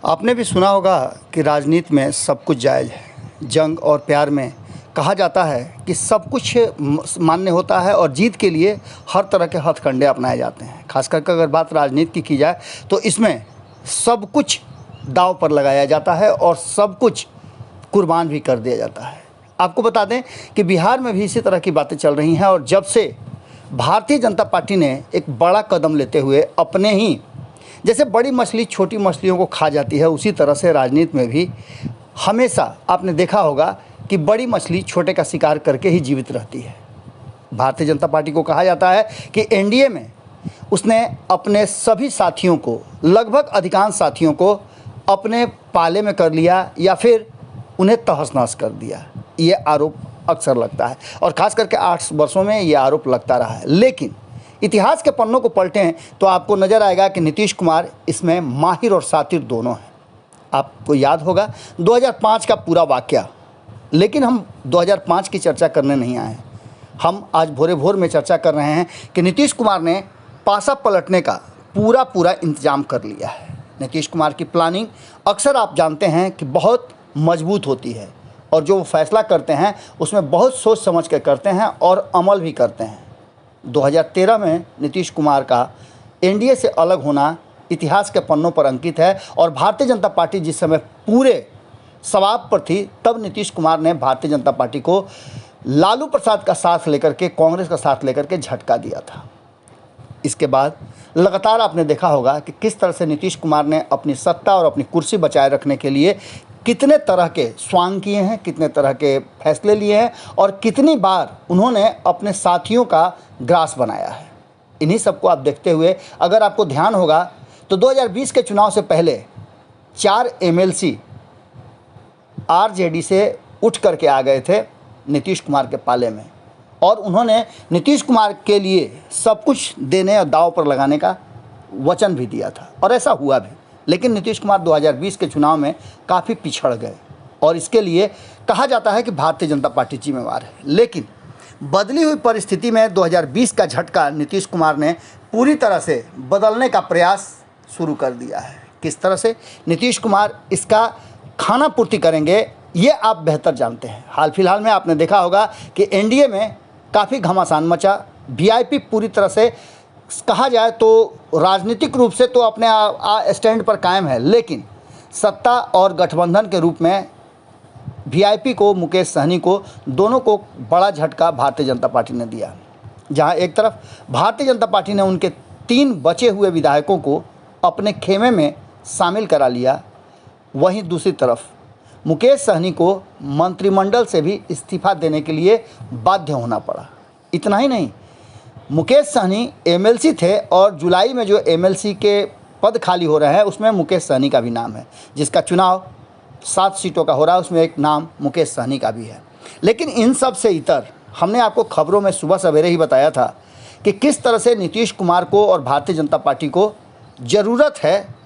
आपने भी सुना होगा कि राजनीति में सब कुछ जायज़ है। जंग और प्यार में कहा जाता है कि सब कुछ मान्य होता है और जीत के लिए हर तरह के हथकंडे अपनाए जाते हैं। खास करके अगर बात राजनीति की जाए तो इसमें सब कुछ दांव पर लगाया जाता है और सब कुछ कुर्बान भी कर दिया जाता है। आपको बता दें कि बिहार में भी इसी तरह की बातें चल रही हैं और जब से भारतीय जनता पार्टी ने एक बड़ा कदम लेते हुए अपने ही जैसे बड़ी मछली छोटी मछलियों को खा जाती है, उसी तरह से राजनीति में भी हमेशा आपने देखा होगा कि बड़ी मछली छोटे का शिकार करके ही जीवित रहती है। भारतीय जनता पार्टी को कहा जाता है कि एनडीए में उसने अपने सभी साथियों को, लगभग अधिकांश साथियों को अपने पाले में कर लिया या फिर उन्हें तहस-नहस कर दिया। ये आरोप अक्सर लगता है और ख़ास करके 8 वर्षों में ये आरोप लगता रहा है। लेकिन इतिहास के पन्नों को पलटें तो आपको नज़र आएगा कि नीतीश कुमार इसमें माहिर और सातिर दोनों हैं। आपको याद होगा 2005 का पूरा वाक़या, लेकिन हम 2005 की चर्चा करने नहीं आए हैं। हम आज भोरे भोर में चर्चा कर रहे हैं कि नीतीश कुमार ने पासा पलटने का पूरा इंतजाम कर लिया है। नीतीश कुमार की प्लानिंग अक्सर आप जानते हैं कि बहुत मजबूत होती है और जो वो फैसला करते हैं उसमें बहुत सोच समझ कर करते हैं और अमल भी करते हैं। 2013 में नीतीश कुमार का एनडीए से अलग होना इतिहास के पन्नों पर अंकित है और भारतीय जनता पार्टी जिस समय पूरे सवाब पर थी, तब नीतीश कुमार ने भारतीय जनता पार्टी को लालू प्रसाद का साथ लेकर के, कांग्रेस का साथ लेकर के झटका दिया था। इसके बाद लगातार आपने देखा होगा कि किस तरह से नीतीश कुमार ने अपनी सत्ता और अपनी कुर्सी बचाए रखने के लिए कितने तरह के स्वांग किए हैं, कितने तरह के फैसले लिए हैं और कितनी बार उन्होंने अपने साथियों का ग्रास बनाया है। इन्हीं सबको आप देखते हुए अगर आपको ध्यान होगा तो 2020 के चुनाव से पहले 4 एमएलसी आरजेडी से उठ करके आ गए थे नीतीश कुमार के पाले में और उन्होंने नीतीश कुमार के लिए सब कुछ देने और दांव पर लगाने का वचन भी दिया था और ऐसा हुआ भी। लेकिन नीतीश कुमार 2020 के चुनाव में काफ़ी पिछड़ गए और इसके लिए कहा जाता है कि भारतीय जनता पार्टी जिम्मेवार है। लेकिन बदली हुई परिस्थिति में 2020 का झटका नीतीश कुमार ने पूरी तरह से बदलने का प्रयास शुरू कर दिया है। किस तरह से नीतीश कुमार इसका खाना पूर्ति करेंगे ये आप बेहतर जानते हैं। हाल फिलहाल में आपने देखा होगा कि एनडीए में काफ़ी घमासान मचा। वीआईपी पूरी तरह से कहा जाए तो राजनीतिक रूप से तो अपने स्टैंड पर कायम है, लेकिन सत्ता और गठबंधन के रूप में वीआईपी को, मुकेश सहनी को, दोनों को बड़ा झटका भारतीय जनता पार्टी ने दिया। जहां एक तरफ भारतीय जनता पार्टी ने उनके 3 बचे हुए विधायकों को अपने खेमे में शामिल करा लिया, वहीं दूसरी तरफ मुकेश सहनी को मंत्रिमंडल से भी इस्तीफा देने के लिए बाध्य होना पड़ा। इतना ही नहीं, मुकेश सहनी एमएलसी थे और जुलाई में जो एमएलसी के पद खाली हो रहे हैं उसमें मुकेश सहनी का भी नाम है, जिसका चुनाव 7 सीटों का हो रहा है, उसमें एक नाम मुकेश सहनी का भी है। लेकिन इन सब से इतर हमने आपको खबरों में सुबह सवेरे ही बताया था कि किस तरह से नीतीश कुमार को और भारतीय जनता पार्टी को ज़रूरत है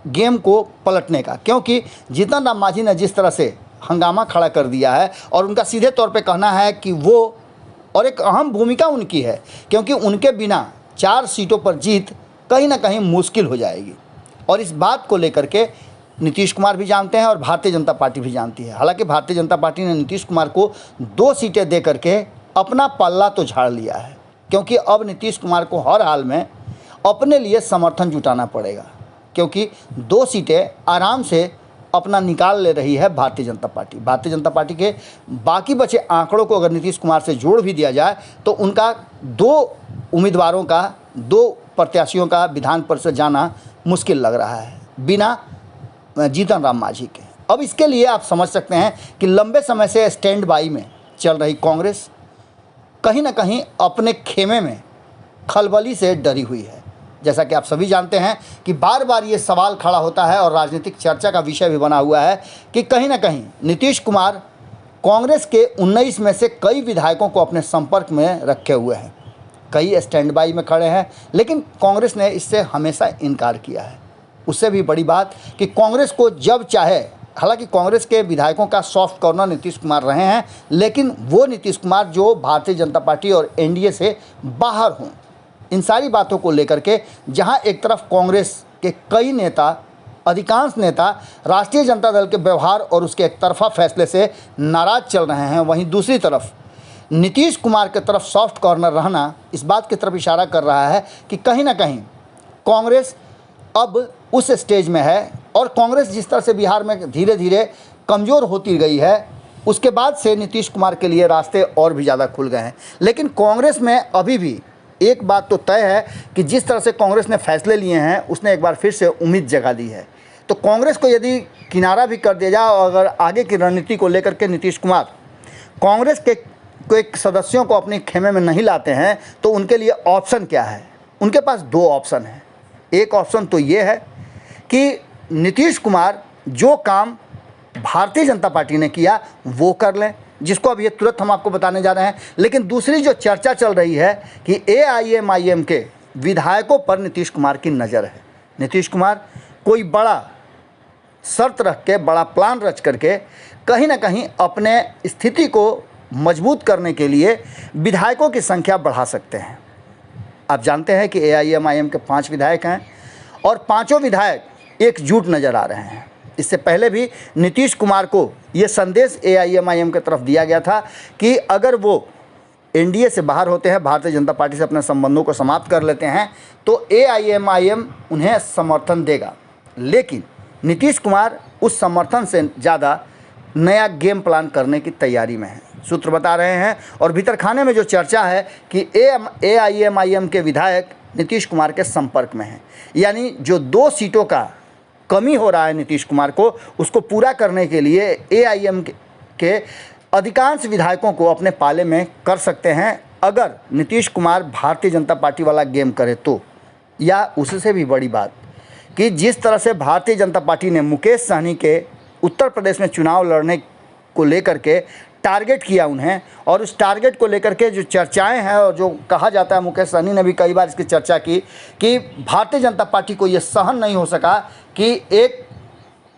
गेम को पलटने का, क्योंकि जीतन राम मांझी ने जिस तरह से हंगामा खड़ा कर दिया है और उनका सीधे तौर पे कहना है कि वो, और एक अहम भूमिका उनकी है क्योंकि उनके बिना 4 सीटों पर जीत कहीं ना कहीं मुश्किल हो जाएगी और इस बात को लेकर के नीतीश कुमार भी जानते हैं और भारतीय जनता पार्टी भी जानती है। हालांकि भारतीय जनता पार्टी ने नीतीश कुमार को 2 सीटें दे करके अपना पल्ला तो झाड़ लिया है, क्योंकि अब नीतीश कुमार को हर हाल में अपने लिए समर्थन जुटाना पड़ेगा, क्योंकि 2 सीटें आराम से अपना निकाल ले रही है भारतीय जनता पार्टी। भारतीय जनता पार्टी के बाकी बचे आंकड़ों को अगर नीतीश कुमार से जोड़ भी दिया जाए तो उनका 2 उम्मीदवारों का, 2 प्रत्याशियों का विधान परिषद जाना मुश्किल लग रहा है बिना जीतन राम मांझी के। अब इसके लिए आप समझ सकते हैं कि लंबे समय से स्टैंड बाई में चल रही कांग्रेस कहीं ना कहीं अपने खेमे में खलबली से डरी हुई है। जैसा कि आप सभी जानते हैं कि बार बार ये सवाल खड़ा होता है और राजनीतिक चर्चा का विषय भी बना हुआ है कि कहीं ना कहीं नीतीश कुमार कांग्रेस के 19 में से कई विधायकों को अपने संपर्क में रखे हुए हैं, कई स्टैंड बाई में खड़े हैं, लेकिन कांग्रेस ने इससे हमेशा इनकार किया है। उससे भी बड़ी बात कि कांग्रेस को जब चाहे, हालांकि कांग्रेस के विधायकों का सॉफ्ट कॉर्नर नीतीश कुमार रहे हैं, लेकिन वो नीतीश कुमार जो भारतीय जनता पार्टी और एनडीए से बाहर हों, इन सारी बातों को लेकर के जहां एक तरफ कांग्रेस के कई नेता अधिकांश नेता राष्ट्रीय जनता दल के व्यवहार और उसके एकतरफा फैसले से नाराज चल रहे हैं। वहीं दूसरी तरफ नीतीश कुमार की तरफ सॉफ्ट कॉर्नर रहना इस बात की तरफ इशारा कर रहा है कि कहीं ना कहीं कांग्रेस अब उस स्टेज में है, और कांग्रेस जिस तरह से बिहार में धीरे धीरे कमज़ोर होती गई है, उसके बाद से नीतीश कुमार के लिए रास्ते और भी ज़्यादा खुल गए हैं। लेकिन कांग्रेस में अभी भी एक बात तो तय है कि जिस तरह से कांग्रेस ने फैसले लिए हैं, उसने एक बार फिर से उम्मीद जगा दी है। तो कांग्रेस को यदि किनारा भी कर दिया जाए और अगर आगे की रणनीति को लेकर के नीतीश कुमार कांग्रेस के कोई सदस्यों को अपने खेमे में नहीं लाते हैं, तो उनके लिए ऑप्शन क्या है? उनके पास दो ऑप्शन हैं। एक ऑप्शन तो ये है कि नीतीश कुमार जो काम भारतीय जनता पार्टी ने किया वो कर लें, जिसको अब ये तुरंत हम आपको बताने जा रहे हैं। लेकिन दूसरी जो चर्चा चल रही है कि AIMIM के विधायकों पर नीतीश कुमार की नज़र है। नीतीश कुमार कोई बड़ा शर्त रख के, बड़ा प्लान रच करके कहीं ना कहीं अपने स्थिति को मजबूत करने के लिए विधायकों की संख्या बढ़ा सकते हैं। आप जानते हैं कि AIMIM के 5 विधायक हैं और पांचों विधायक एकजुट नज़र आ रहे हैं। इससे पहले भी नीतीश कुमार को ये संदेश AIMIM की तरफ दिया गया था कि अगर वो NDA से बाहर होते हैं, भारतीय जनता पार्टी से अपने संबंधों को समाप्त कर लेते हैं, तो AIMIM उन्हें समर्थन देगा। लेकिन नीतीश कुमार उस समर्थन से ज़्यादा नया गेम प्लान करने की तैयारी में है, सूत्र बता रहे हैं। और भीतर खाने में जो चर्चा है कि AIMIM के विधायक नीतीश कुमार के संपर्क में हैं, यानी जो 2 सीटों का कमी हो रहा है नीतीश कुमार को, उसको पूरा करने के लिए AIM के अधिकांश विधायकों को अपने पाले में कर सकते हैं अगर नीतीश कुमार भारतीय जनता पार्टी वाला गेम करे तो। या उससे भी बड़ी बात कि जिस तरह से भारतीय जनता पार्टी ने मुकेश सहनी के उत्तर प्रदेश में चुनाव लड़ने को लेकर के टारगेट किया उन्हें, और उस टारगेट को लेकर के जो चर्चाएं हैं और जो कहा जाता है, मुकेश सहनी ने भी कई बार इसकी चर्चा की कि भारतीय जनता पार्टी को ये सहन नहीं हो सका कि एक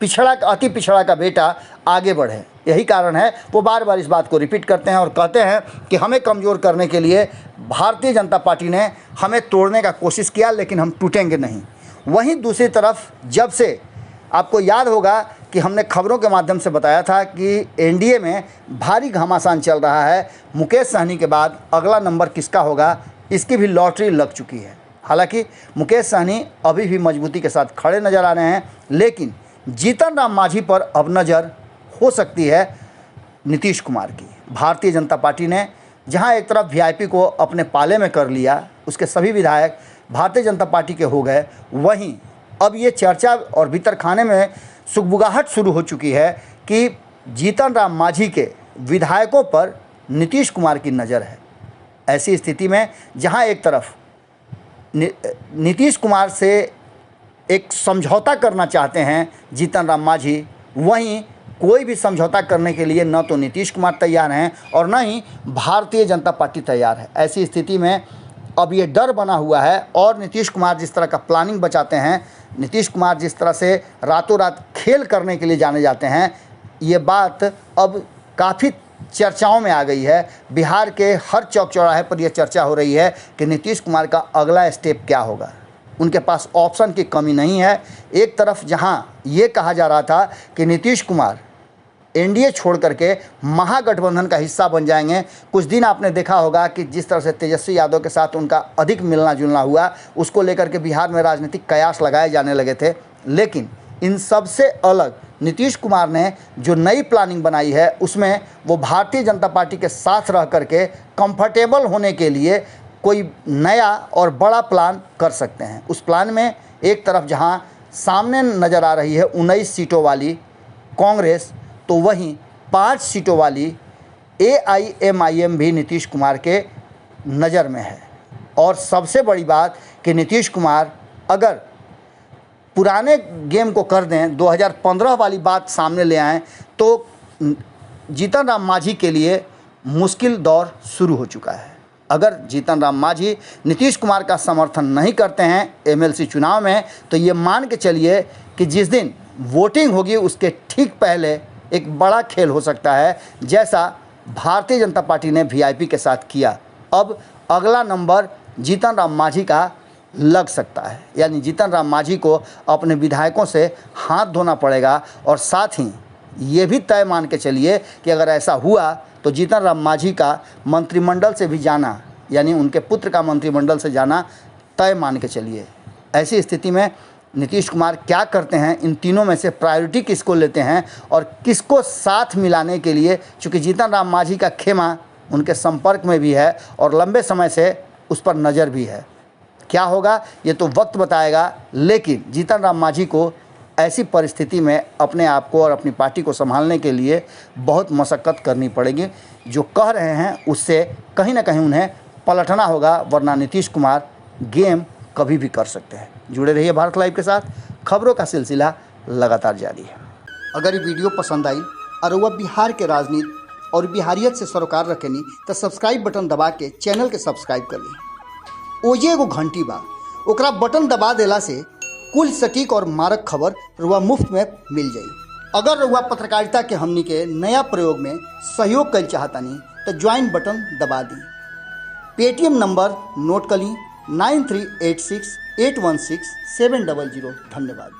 अति पिछड़ा का बेटा आगे बढ़े। यही कारण है वो बार बार इस बात को रिपीट करते हैं और कहते हैं कि हमें कमज़ोर करने के लिए भारतीय जनता पार्टी ने हमें तोड़ने का कोशिश किया, लेकिन हम टूटेंगे नहीं। वहीं दूसरी तरफ जब से आपको याद होगा कि हमने खबरों के माध्यम से बताया था कि NDA में भारी घमासान चल रहा है, मुकेश सहनी के बाद अगला नंबर किसका होगा, इसकी भी लॉटरी लग चुकी है। हालांकि मुकेश सहनी अभी भी मजबूती के साथ खड़े नज़र आ रहे हैं, लेकिन जीतन राम मांझी पर अब नज़र हो सकती है नीतीश कुमार की। भारतीय जनता पार्टी ने जहां एक तरफ VIP को अपने पाले में कर लिया, उसके सभी विधायक भारतीय जनता पार्टी के हो गए, वहीं अब ये चर्चा और भीतर खाने में सुगबुगाहट शुरू हो चुकी है कि जीतन राम मांझी के विधायकों पर नीतीश कुमार की नज़र है। ऐसी स्थिति में जहां एक तरफ नीतीश कुमार से एक समझौता करना चाहते हैं जीतन राम मांझी, वहीं कोई भी समझौता करने के लिए न तो नीतीश कुमार तैयार हैं और न ही भारतीय जनता पार्टी तैयार है। ऐसी स्थिति में अब ये डर बना हुआ है, और नीतीश कुमार जिस तरह का प्लानिंग बचाते हैं, नीतीश कुमार जिस तरह से रातों रात खेल करने के लिए जाने जाते हैं, ये बात अब काफ़ी चर्चाओं में आ गई है। बिहार के हर चौक चौराहे पर यह चर्चा हो रही है कि नीतीश कुमार का अगला स्टेप क्या होगा। उनके पास ऑप्शन की कमी नहीं है। एक तरफ जहां ये कहा जा रहा था कि नीतीश कुमार NDA छोड़ करके महागठबंधन का हिस्सा बन जाएंगे, कुछ दिन आपने देखा होगा कि जिस तरह से तेजस्वी यादव के साथ उनका अधिक मिलना जुलना हुआ, उसको लेकर के बिहार में राजनीतिक कयास लगाए जाने लगे थे। लेकिन इन सब से अलग नीतीश कुमार ने जो नई प्लानिंग बनाई है, उसमें वो भारतीय जनता पार्टी के साथ रह करके कंफर्टेबल होने के लिए कोई नया और बड़ा प्लान कर सकते हैं। उस प्लान में एक तरफ जहां सामने नज़र आ रही है 19 सीटों वाली कांग्रेस, तो वहीं 5 सीटों वाली AIMIM भी नीतीश कुमार के नज़र में है। और सबसे बड़ी बात कि नीतीश कुमार अगर पुराने गेम को कर दें, 2015 वाली बात सामने ले आएँ, तो जीतन राम मांझी के लिए मुश्किल दौर शुरू हो चुका है। अगर जीतन राम मांझी नीतीश कुमार का समर्थन नहीं करते हैं MLC चुनाव में, तो ये मान के चलिए कि जिस दिन वोटिंग होगी उसके ठीक पहले एक बड़ा खेल हो सकता है, जैसा भारतीय जनता पार्टी ने VIP के साथ किया। अब अगला नंबर जीतन राम मांझी का लग सकता है। यानी जीतन राम मांझी को अपने विधायकों से हाथ धोना पड़ेगा और साथ ही ये भी तय मान के चलिए कि अगर ऐसा हुआ तो जीतन राम मांझी का मंत्रिमंडल से भी जाना, यानी उनके पुत्र का मंत्रिमंडल से जाना तय मान के चलिए। ऐसी स्थिति में नीतीश कुमार क्या करते हैं, इन तीनों में से प्रायोरिटी किसको लेते हैं और किसको साथ मिलाने के लिए, चूँकि जीतन राम मांझी का खेमा उनके संपर्क में भी है और लंबे समय से उस पर नज़र भी है। क्या होगा ये तो वक्त बताएगा, लेकिन जीतन राम मांझी को ऐसी परिस्थिति में अपने आप को और अपनी पार्टी को संभालने के लिए बहुत मशक्क़त करनी पड़ेगी। जो कह रहे हैं उससे कहीं ना कहीं उन्हें पलटना होगा, वरना नीतीश कुमार गेम कभी भी कर सकते हैं। जुड़े रहिए भारत लाइव के साथ, खबरों का सिलसिला लगातार जारी है। अगर ये वीडियो पसंद आई और वह बिहार के राजनीति और बिहारियत से सरोकार रखेनी तो सब्सक्राइब बटन दबा के चैनल के सब्सक्राइब कर ली। ओजे एगो घंटी बा, ओकरा बटन दबा देला से कुल सटीक और मारक खबर रुआ मुफ्त में मिल जाई। अगर रुआ पत्रकारिता के हमनी के नया प्रयोग में सहयोग कर चाहतानी तो ज्वाइन बटन दबा दी। पेटीएम नंबर नोट कर ली 9386816700। धन्यवाद।